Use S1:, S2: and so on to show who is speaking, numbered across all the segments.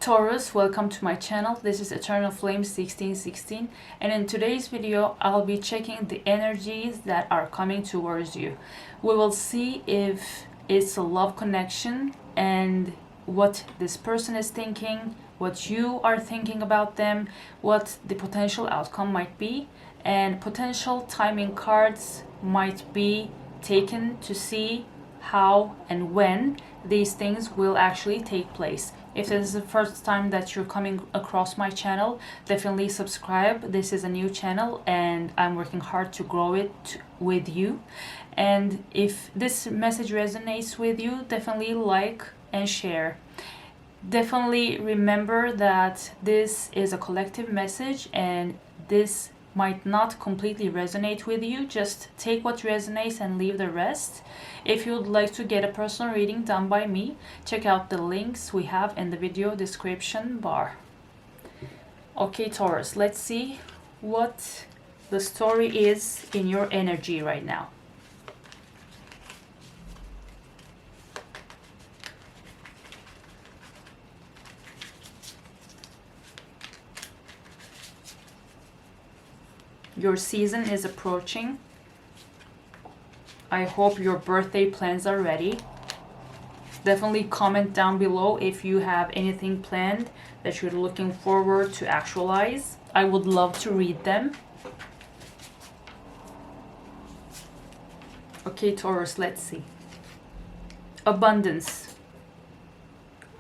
S1: Taurus, welcome to my channel. This is Eternal Flame 1616, and in today's video I'll be checking the energies that are coming towards you. We will see if it's a love connection and what this person is thinking, what you are thinking about them, what the potential outcome might be, and potential timing cards might be taken to see how and when these things will actually take place. If this is the first time that you're coming across my channel, definitely subscribe. This is a new channel and I'm working hard to grow it with you. And if this message resonates with you, definitely like and share. Definitely remember that this is a collective message and this might not completely resonate with you. Just take what resonates and leave the rest. If you would like to get a personal reading done by me, check out the links we have in the video description bar. Okay, Taurus, let's see what the story is in your energy right now. Your season is approaching. I hope your birthday plans are ready. Definitely comment down below if you have anything planned that you're looking forward to actualize. I would love to read them. Okay, Taurus, let's see. Abundance.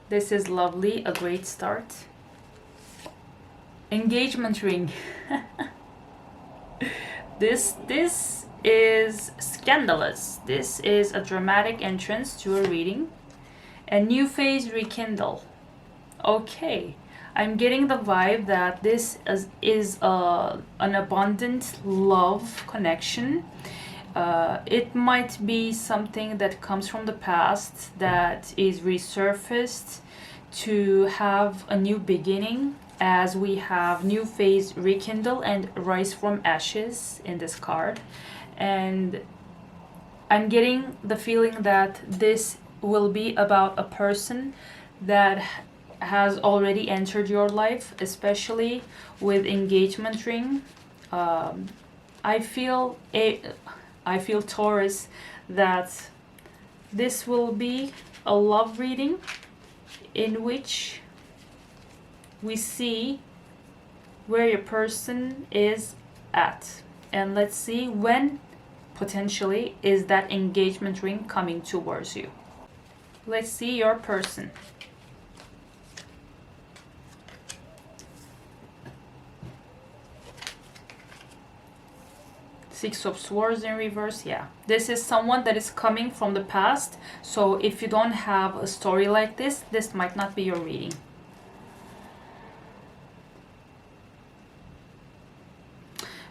S1: This is lovely, a great start. Engagement ring. This is scandalous. This is a dramatic entrance to a reading. A new phase rekindle. Okay, I'm getting the vibe that this is an abundant love connection. It might be something that comes from the past that is resurfaced to have a new beginning, as we have new phase rekindle and rise from ashes in this card. And I'm getting the feeling that this will be about a person that has already entered your life, especially with engagement ring. I feel Taurus, that this will be a love reading in which we see where your person is at, and let's see when potentially is that engagement ring coming towards you. Let's see your person. Six of Swords in reverse. Yeah, this is someone that is coming from the past, so if you don't have a story like this, this might not be your reading.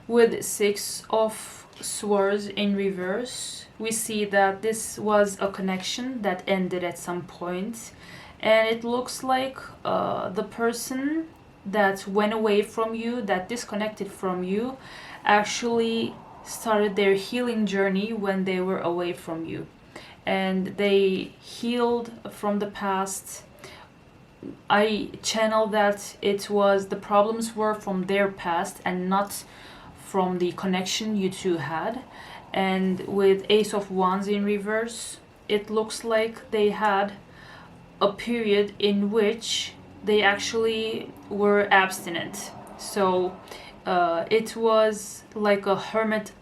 S1: With Six of Swords in reverse, we see that this was a connection that ended at some point, and it looks like the person that went away from you, that disconnected from you, actually started their healing journey when they were away from you, and they healed from the past. I channel that it was the problems were from their past and not from the connection you two had. And with Ace of Wands in reverse, it looks like they had a period in which they actually were abstinent. So it was like a hermit.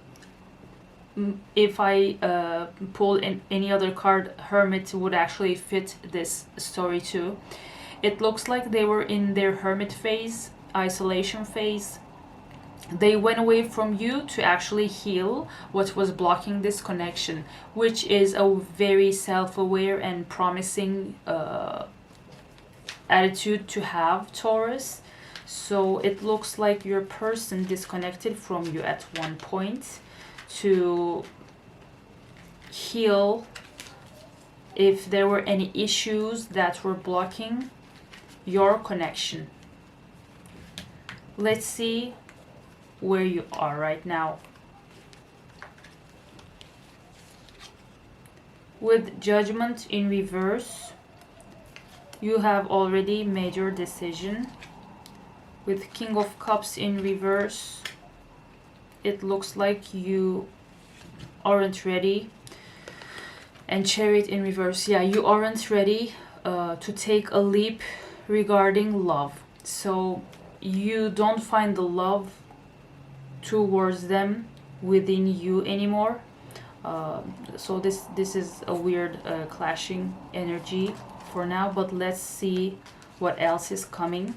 S1: If I pull in any other card, hermit would actually fit this story too. It looks like they were in their hermit phase, isolation phase. They went away from you to actually heal what was blocking this connection, which is a very self-aware and promising attitude to have, Taurus. So it looks like your person disconnected from you at one point to heal if there were any issues that were blocking your connection. Let's see where you are right now. With Judgment in reverse, You have already made your decision. With King of Cups in reverse, it looks like you aren't ready. And Chariot in reverse, yeah, you aren't ready to take a leap regarding love. So you don't find the love towards them within you anymore. So this is a weird clashing energy for now, but let's see what else is coming.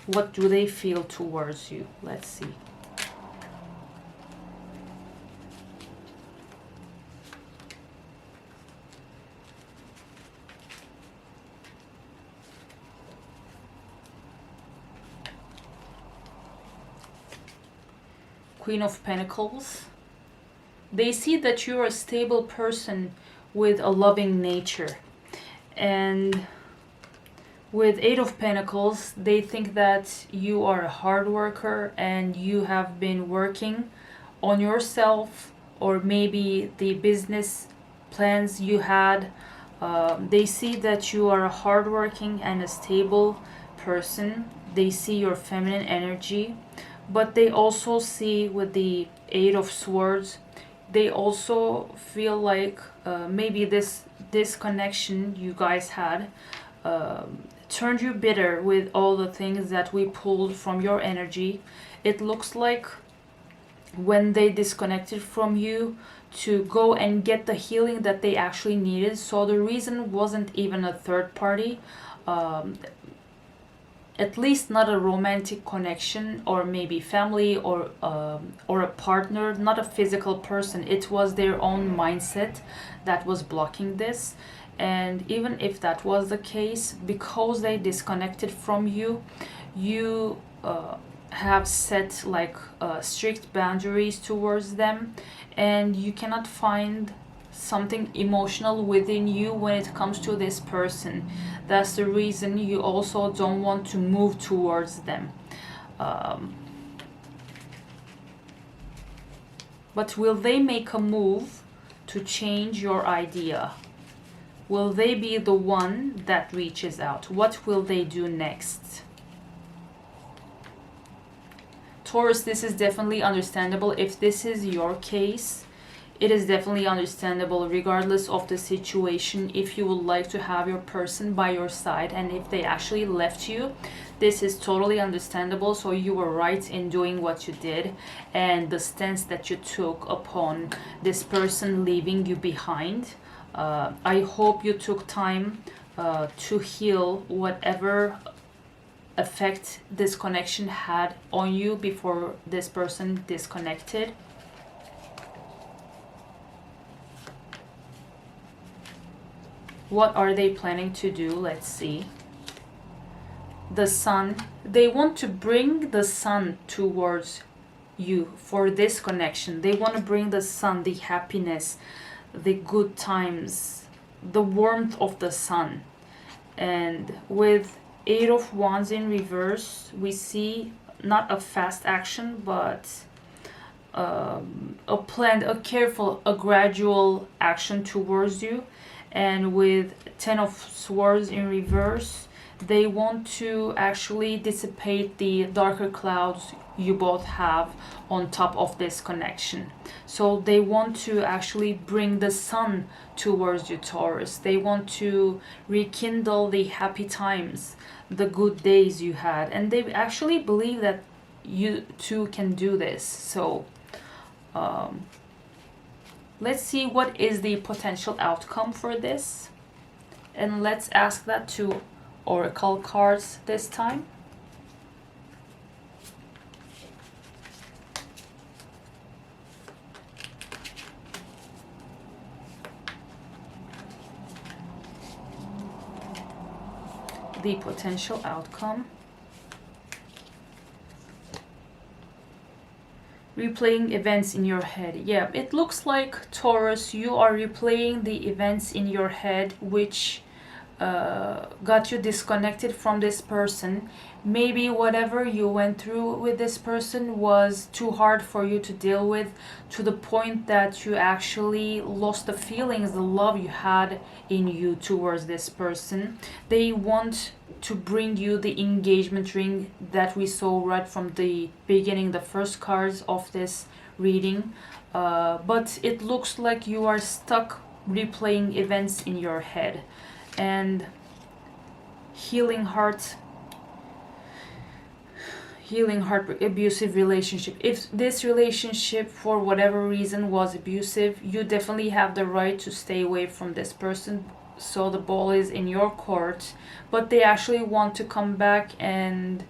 S1: What do they feel towards you? Let's see. Queen of Pentacles. They see that you're a stable person with a loving nature. And with Eight of Pentacles, they think that you are a hard worker and you have been working on yourself, or maybe the business plans you had. They see that you are a hardworking and a stable person. They see your feminine energy. But they also see with the Eight of Swords, they also feel like maybe this connection you guys had turned you bitter with all the things that we pulled from your energy. It looks like when they disconnected from you to go and get the healing that they actually needed. So the reason wasn't even a third party. At least not a romantic connection, or maybe family, or a partner, not a physical person. It was their own mindset that was blocking this. And even if that was the case, because they disconnected from you, you have set like strict boundaries towards them, and you cannot find something emotional within you when it comes to this person. That's the reason you also don't want to move towards them. But will they make a move to change your idea? Will they be the one that reaches out? What will they do next? Taurus, this is definitely understandable. If this is your case, it is definitely understandable regardless of the situation. If you would like to have your person by your side, and if they actually left you, this is totally understandable. So you were right in doing what you did, and the stance that you took upon this person leaving you behind. I hope you took time to heal whatever effect this connection had on you before this person disconnected. What are they planning to do? Let's see. The sun. They want to bring the sun towards you for this connection. They want to bring the sun, the happiness, the good times, the warmth of the sun. And with Eight of Wands in reverse, we see not a fast action, but a planned, a careful, a gradual action towards you. And with Ten of Swords in reverse, they want to actually dissipate the darker clouds you both have on top of this connection. So they want to actually bring the sun towards you, Taurus. They want to rekindle the happy times, the good days you had. And they actually believe that you two can do this. So let's see what is the potential outcome for this. And let's ask that to Oracle cards this time. The potential outcome. Replaying events in your head. Yeah, it looks like, Taurus, you are replaying the events in your head which got you disconnected from this person. Maybe whatever you went through with this person was too hard for you to deal with, to the point that you actually lost the feelings, the love you had in you towards this person. They want to bring you the engagement ring that we saw right from the beginning, the first cards of this reading. But it looks like you are stuck replaying events in your head. And healing heart, abusive relationship. If this relationship for whatever reason was abusive, you definitely have the right to stay away from this person. So the ball is in your court, but they actually want to come back and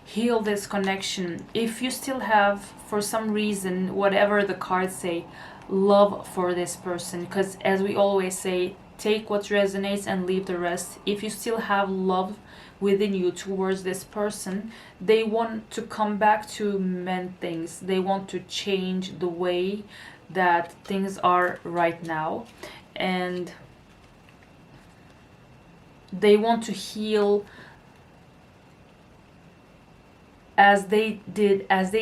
S1: heal this connection. If you still have, for some reason, whatever the cards say, love for this person, because as we always say, take what resonates and leave the rest. If you still have love within you towards this person, they want to come back to mend things. They want to change the way that things are right now, and they want to heal as they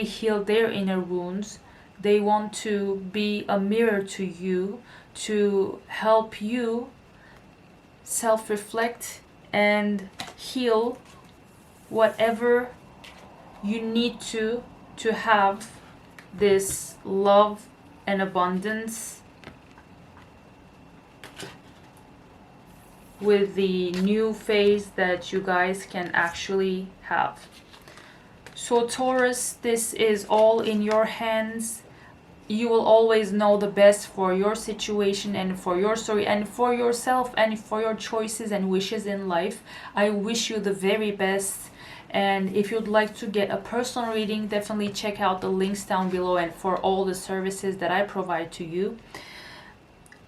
S1: healed their inner wounds. They want to be a mirror to you, to help you self-reflect and heal whatever you need to have this love and abundance with the new phase that you guys can actually have. So Taurus, this is all in your hands. You will always know the best for your situation and for your story and for yourself and for your choices and wishes in life. I wish you the very best. And if you'd like to get a personal reading, definitely check out the links down below and for all the services that I provide to you.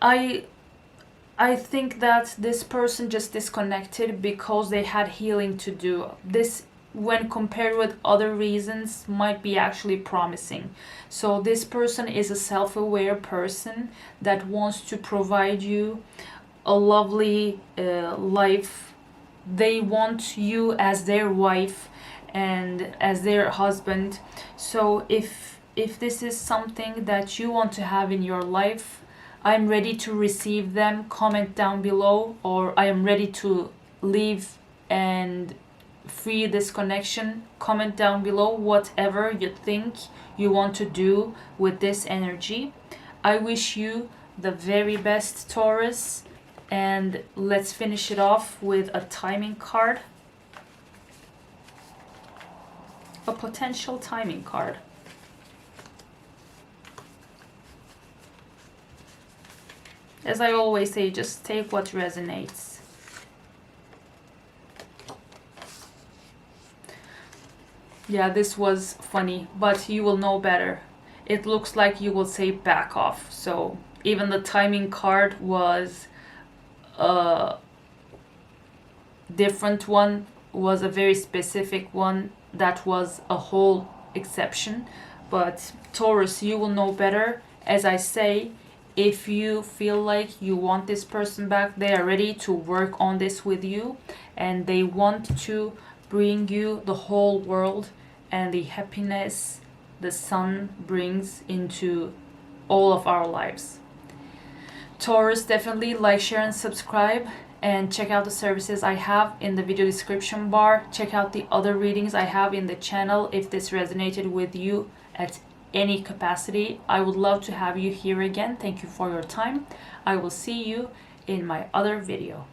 S1: I think that this person just disconnected because they had healing to do. This, when compared with other reasons, might be actually promising. So this person is a self-aware person that wants to provide you a lovely life. They want you as their wife and as their husband. So if this is something that you want to have in your life, I'm ready to receive them. Comment down below, or I am ready to leave and free this connection. Comment down below whatever you think you want to do with this energy. I wish you the very best, Taurus, and let's finish it off with a timing card, a potential timing card. As I always say, just take what resonates. Yeah, this was funny, but you will know better. It looks like you will say back off. So even the timing card was a different one, was a very specific one that was a whole exception. But Taurus, you will know better. As I say, if you feel like you want this person back, they are ready to work on this with you, and they want to bring you the whole world and the happiness the sun brings into all of our lives. Taurus, definitely like, share and subscribe, and check out the services I have in the video description bar. Check out the other readings I have in the channel if this resonated with you at any capacity. I would love to have you here again. Thank you for your time. I will see you in my other video.